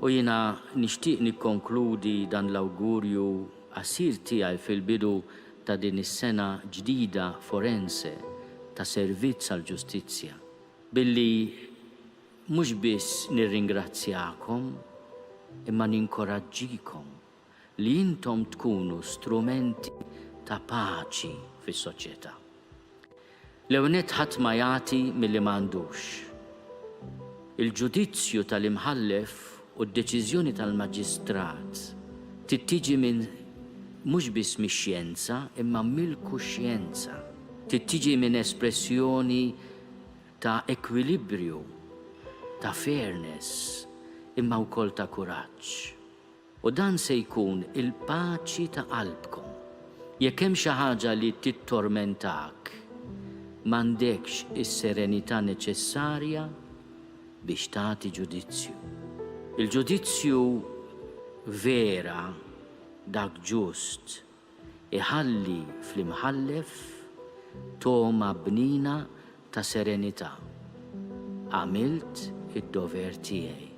U jiena nixtieq nikkonkludi dan l-awgurju qasir tiegħi fil-bidu ta' din is-sena ġdida forense ta' servizz għall-ġustizzja billi mhux biss nirringrazzjakom imma ninkoraġġikom li intom tkunu strumenti ta' paċi fis-soċjetà. L-ewnet ħadd ma jagħti milli m'għandux. Il-ġudizzju tal-imħallef u d-deċiżjoni tal-maġistrat tittiġi minn mhux biss mix-xjenza imma mill-kuxjenza. Tittiġi minn espressjoni ta' ekwilibrju, ta' fairness, imma wkoll ta' kuraġġ. U dan se jkun il-paċi ta' qalbkom. Jekk hemm xi ħaġa li tittormentak, m'għandekx is-serenità neċessarja biex tagħti ġudizzju. Il-ġudizzju vera dak ġust iħalli fl-imħallef toma bnina ta' serenità. Għamilt id-dover tiegħi.